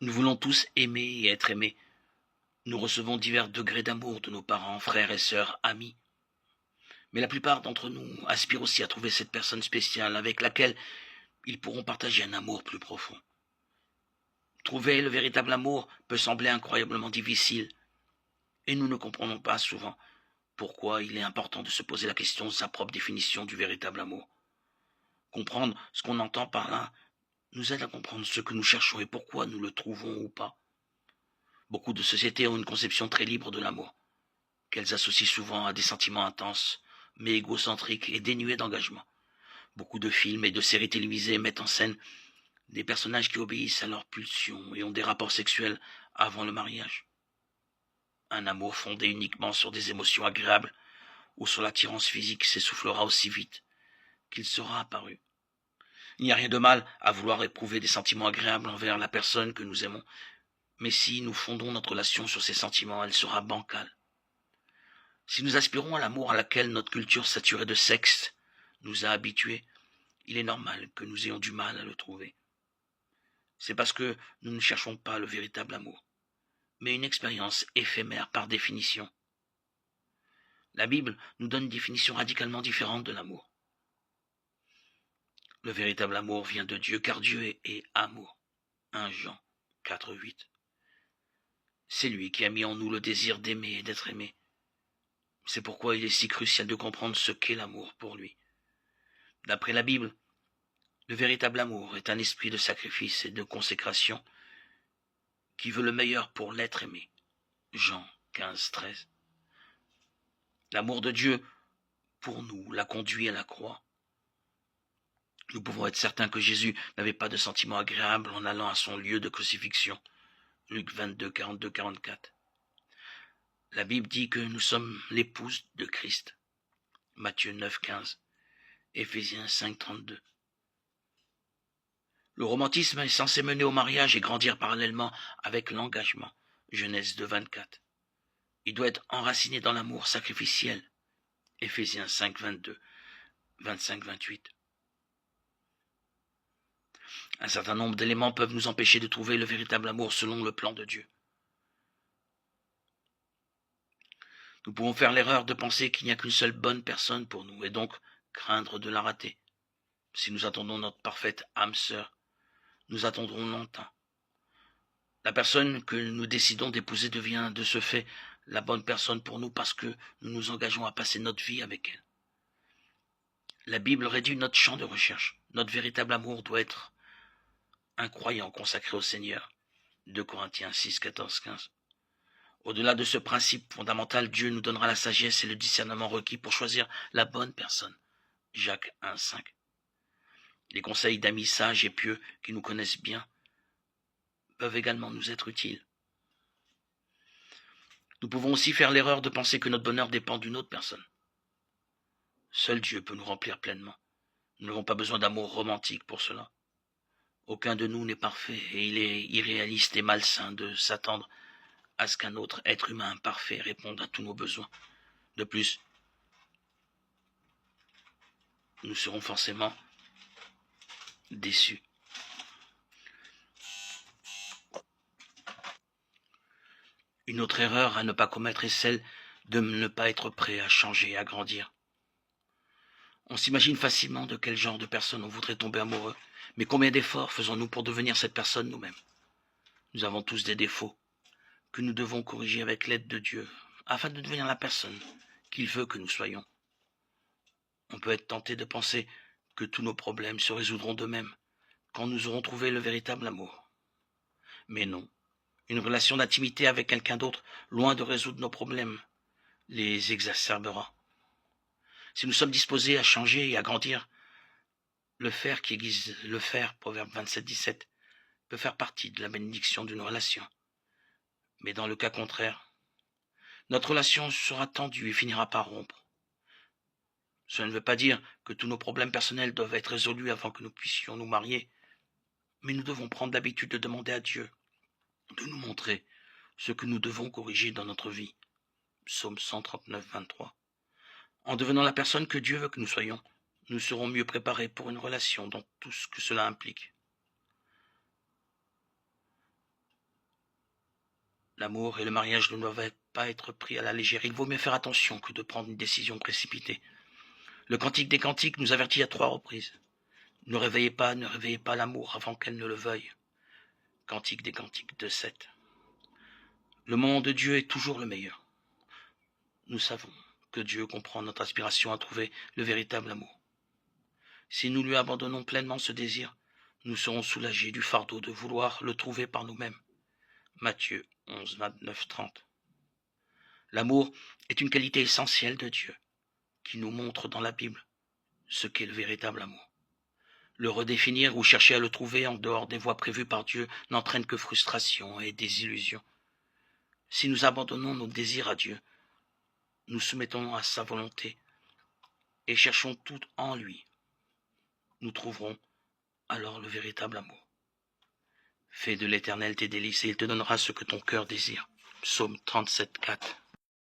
Nous voulons tous aimer et être aimés. Nous recevons divers degrés d'amour de nos parents, frères et sœurs, amis. Mais la plupart d'entre nous aspirent aussi à trouver cette personne spéciale avec laquelle ils pourront partager un amour plus profond. Trouver le véritable amour peut sembler incroyablement difficile, et nous ne comprenons pas souvent pourquoi il est important de se poser la question de sa propre définition du véritable amour. Comprendre ce qu'on entend par là nous aide à comprendre ce que nous cherchons et pourquoi nous le trouvons ou pas. Beaucoup de sociétés ont une conception très libre de l'amour, qu'elles associent souvent à des sentiments intenses, mais égocentriques et dénués d'engagement. Beaucoup de films et de séries télévisées mettent en scène des personnages qui obéissent à leurs pulsions et ont des rapports sexuels avant le mariage. Un amour fondé uniquement sur des émotions agréables ou sur l'attirance physique s'essoufflera aussi vite qu'il sera apparu. Il n'y a rien de mal à vouloir éprouver des sentiments agréables envers la personne que nous aimons, mais si nous fondons notre relation sur ces sentiments, elle sera bancale. Si nous aspirons à l'amour à laquelle notre culture saturée de sexe nous a habitués, il est normal que nous ayons du mal à le trouver. C'est parce que nous ne cherchons pas le véritable amour, mais une expérience éphémère par définition. La Bible nous donne une définition radicalement différente de l'amour. Le véritable amour vient de Dieu, car Dieu est amour. 1 Jean 4,8. C'est lui qui a mis en nous le désir d'aimer et d'être aimé. C'est pourquoi il est si crucial de comprendre ce qu'est l'amour pour lui. D'après la Bible, le véritable amour est un esprit de sacrifice et de consécration qui veut le meilleur pour l'être aimé. Jean 15,13. L'amour de Dieu pour nous l'a conduit à la croix. Nous pouvons être certains que Jésus n'avait pas de sentiments agréables en allant à son lieu de crucifixion. Luc 22, 42, 44. La Bible dit que nous sommes l'épouse de Christ. Matthieu 9, 15. Éphésiens 5, 32. Le romantisme est censé mener au mariage et grandir parallèlement avec l'engagement. Genèse 2, 24. Il doit être enraciné dans l'amour sacrificiel. Éphésiens 5, 22, 25, 28. Un certain nombre d'éléments peuvent nous empêcher de trouver le véritable amour selon le plan de Dieu. Nous pouvons faire l'erreur de penser qu'il n'y a qu'une seule bonne personne pour nous et donc craindre de la rater. Si nous attendons notre parfaite âme sœur, nous attendrons longtemps. La personne que nous décidons d'épouser devient de ce fait la bonne personne pour nous parce que nous nous engageons à passer notre vie avec elle. La Bible réduit notre champ de recherche. Notre véritable amour doit être un croyant consacré au Seigneur. 2 Corinthiens 6, 14, 15. Au-delà de ce principe fondamental, Dieu nous donnera la sagesse et le discernement requis pour choisir la bonne personne. Jacques 1, 5. Les conseils d'amis sages et pieux qui nous connaissent bien peuvent également nous être utiles. Nous pouvons aussi faire l'erreur de penser que notre bonheur dépend d'une autre personne. Seul Dieu peut nous remplir pleinement. Nous n'avons pas besoin d'amour romantique pour cela. Aucun de nous n'est parfait et il est irréaliste et malsain de s'attendre à ce qu'un autre être humain parfait réponde à tous nos besoins. De plus, nous serons forcément déçus. Une autre erreur à ne pas commettre est celle de ne pas être prêt à changer et à grandir. On s'imagine facilement de quel genre de personne on voudrait tomber amoureux, mais combien d'efforts faisons-nous pour devenir cette personne nous-mêmes? Nous avons tous des défauts que nous devons corriger avec l'aide de Dieu, afin de devenir la personne qu'il veut que nous soyons. On peut être tenté de penser que tous nos problèmes se résoudront d'eux-mêmes quand nous aurons trouvé le véritable amour. Mais non, une relation d'intimité avec quelqu'un d'autre, loin de résoudre nos problèmes, les exacerbera. Si nous sommes disposés à changer et à grandir, le faire qui aiguise le fer, Proverbe 27, 17, peut faire partie de la bénédiction d'une relation. Mais dans le cas contraire, notre relation sera tendue et finira par rompre. Cela ne veut pas dire que tous nos problèmes personnels doivent être résolus avant que nous puissions nous marier, mais nous devons prendre l'habitude de demander à Dieu de nous montrer ce que nous devons corriger dans notre vie. Psaume 139, 23. En devenant la personne que Dieu veut que nous soyons, nous serons mieux préparés pour une relation dans tout ce que cela implique. L'amour et le mariage ne doivent pas être pris à la légère. Il vaut mieux faire attention que de prendre une décision précipitée. Le Cantique des Cantiques nous avertit à 3 reprises. Ne réveillez pas l'amour avant qu'elle ne le veuille. Cantique des Cantiques 2:7. Le moment de Dieu est toujours le meilleur. Nous savons que Dieu comprend notre aspiration à trouver le véritable amour. Si nous lui abandonnons pleinement ce désir, nous serons soulagés du fardeau de vouloir le trouver par nous-mêmes. Matthieu 11, 29, 30. L'amour est une qualité essentielle de Dieu, qui nous montre dans la Bible ce qu'est le véritable amour. Le redéfinir ou chercher à le trouver en dehors des voies prévues par Dieu n'entraîne que frustration et désillusion. Si nous abandonnons nos désirs à Dieu, nous soumettons à sa volonté et cherchons tout en lui, nous trouverons alors le véritable amour. Fais de l'Éternel tes délices et il te donnera ce que ton cœur désire. Psaume 37, 4.